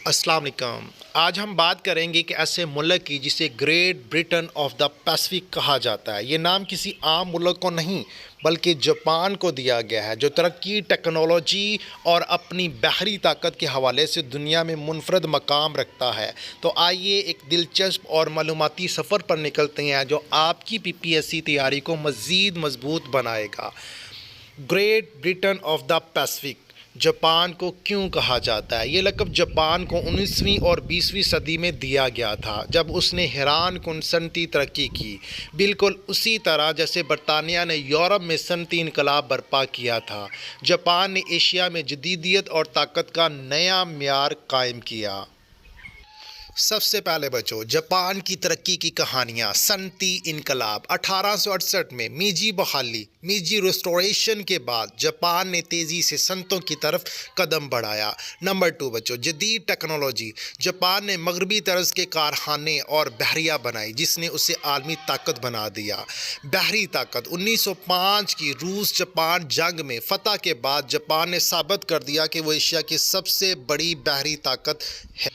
अस्सलाम वालेकुम। आज हम बात करेंगे कि ऐसे मुल्क की जिसे great Britain of the Pacific कहा जाता है। ये नाम किसी आम मुल्क को नहीं बल्कि जापान को दिया गया है, जो तरक्की, टेक्नोलॉजी और अपनी बहरी ताकत के हवाले से दुनिया में मुनफरद मकाम रखता है। तो आइए एक दिलचस्प और मालूमाती सफ़र पर निकलते हैं जो आपकी पीपीएससी तैयारी को मज़ीद मजबूत बनाएगा। Great Britain of the Pacific Japan को क्यों कहा जाता है? ये लक़ब जापान को 19वीं और 20वीं सदी में दिया गया था, जब उसने हैरान कुन सनती तरक्की की, बिल्कुल उसी तरह जैसे बरतानिया ने यूरोप में सनती इनकलाब बर्पा किया था। जापान ने एशिया में जदीदियत और ताकत का नया म्यार कायम किया। सबसे पहले बच्चों, जापान की तरक्की की कहानियाँ। सनती इनकलाब 1868 में मीजी बहाली, मीजी रेस्टोरेशन के बाद जापान ने तेज़ी से सनतों की तरफ कदम बढ़ाया। नंबर 2 बच्चों, जदीद टेक्नोलॉजी। जापान ने मगरबी तर्ज के कारखाने और बहरिया बनाई, जिसने उसे आलमी ताकत बना दिया। बहरी ताकत 1905 की रूस जापान जंग में फ़तह के बाद जापान ने साबित कर दिया कि वो एशिया की सबसे बड़ी बहरी ताकत है।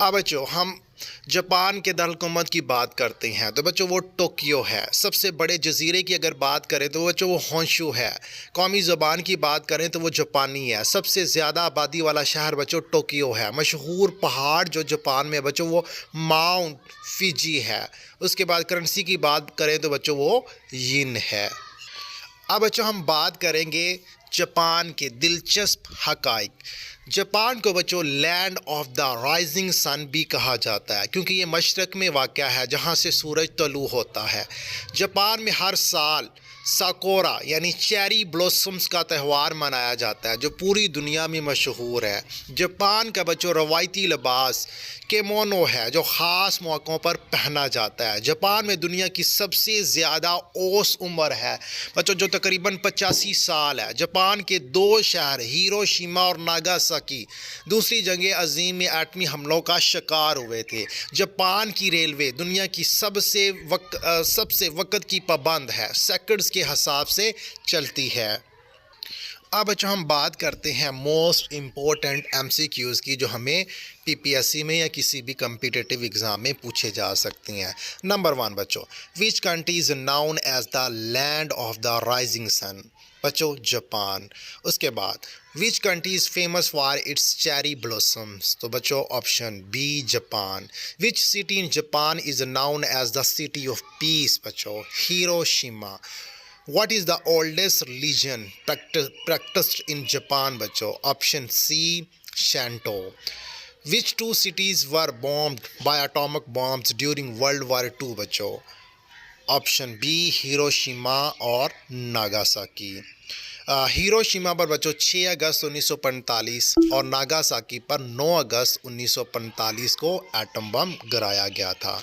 अब बच्चों हम जापान के दारकूमत की बात करते हैं, तो बच्चों वो टोक्यो है। सबसे बड़े जजीरे की अगर बात करें तो बच्चों वो होंशु है। कौमी ज़बान की बात करें तो वो जापानी है। सबसे ज़्यादा आबादी वाला शहर बच्चों टोक्यो है। मशहूर पहाड़ जो जापान में बच्चों वो माउंट फिजी है। उसके बाद करेंसी की बात करें तो बच्चों वो यिन है। अब बच्चों हम बात करेंगे जापान के दिलचस्प हकाइक। जापान को बच्चों land of the rising sun भी कहा जाता है, क्योंकि ये मशरक़ में वाक़या है जहाँ से सूरज तलू होता है। जापान में हर साल साकोरा यानी चेरी ब्लॉसम्स का त्यौहार मनाया जाता है, जो पूरी दुनिया में मशहूर है। जापान का बच्चों रवायती लिबास केमोनो है, जो ख़ास मौक़ों पर पहना जाता है। जापान में दुनिया की सबसे ज़्यादा औसत उम्र है बच्चों, जो तकरीबन 85 साल है। जापान के 2 शहर हिरोशिमा और नागासाकी दूसरी जंग अज़ीम में एटमी हमलों का शिकार हुए थे। जापान की रेलवे दुनिया की सबसे वक़्त की पाबंद है, सेकंड्स के हिसाब से चलती है। अब बच्चों हम बात करते हैं मोस्ट इम्पोर्टेंट एमसीक्यूज़ की, जो हमें पीपीएससी में या किसी भी कम्पिटिटिव एग्ज़ाम में पूछे जा सकते हैं। नंबर 1 बच्चों, which country is known as the land of the rising sun? बच्चों जापान। उसके बाद which country is famous for its cherry blossoms? तो बच्चों option B Japan. Which city in Japan is known as the city of peace? बच्चों Hiroshima. What is the oldest religion practiced in Japan? बच्चों option C Shanto. Which 2 cities were bombed by atomic bombs during World War II? बच्चों option B Hiroshima और Nagasaki. Hiroshima पर बच्चों 6 अगस्त 1945 और Nagasaki पर 9 अगस्त 1945 को atom bomb गिराया गया था।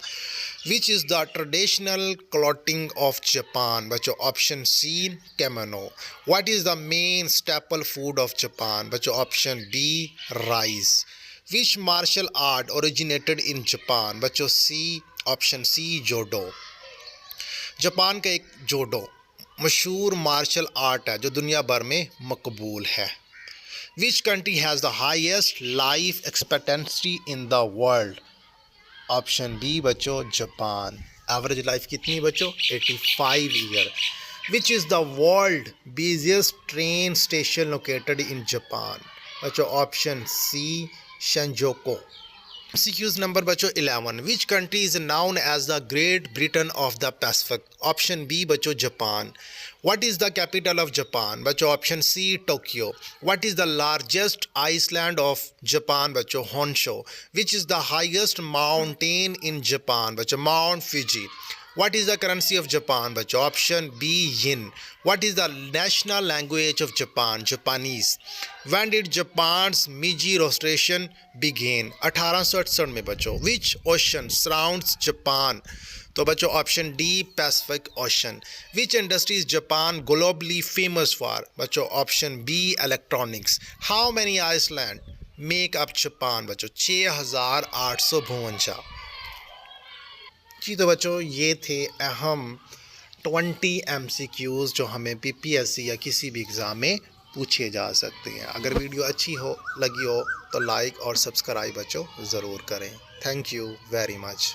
Which is the traditional clothing of Japan? बच्चों option C kimono. What is the main staple food of Japan? बच्चों option B rice. Which martial art originated in Japan? बच्चों सी ऑप्शन सी जोडो। Japan का एक जोडो मशहूर martial art है जो दुनिया भर में मकबूल है। Which country has the highest life expectancy in the world? Option B बच्चों जापान। एवरेज लाइफ कितनी बच्चों? 85 year. Which is the world busiest train station located in Japan? बच्चों option C Shinjuku. MCQs number बच्चों 11। Which country is known as the Great Britain of the Pacific? Option B बच्चों Japan. What is the capital of Japan? बच्चों option C Tokyo. What is the largest island of Japan? बच्चों Honshu. Which is the highest mountain in Japan? बच्चों Mount Fuji. What is the currency of Japan? बच्चों option B yin. What is the national language of Japan? Japanese. When did Japan's Meiji Restoration begin? 1868 में बच्चों। Which ocean surrounds Japan? तो बच्चों option D Pacific Ocean. Which industry is Japan globally famous for? बच्चों option B electronics. How many island make up Japan? बच्चों 6852। जी तो बच्चों ये थे अहम 20 MCQs जो हमें पीपीएससी या किसी भी एग्ज़ाम में पूछे जा सकते हैं। अगर वीडियो अच्छी लगी हो तो लाइक और सब्सक्राइब बच्चों ज़रूर करें। Thank you very much.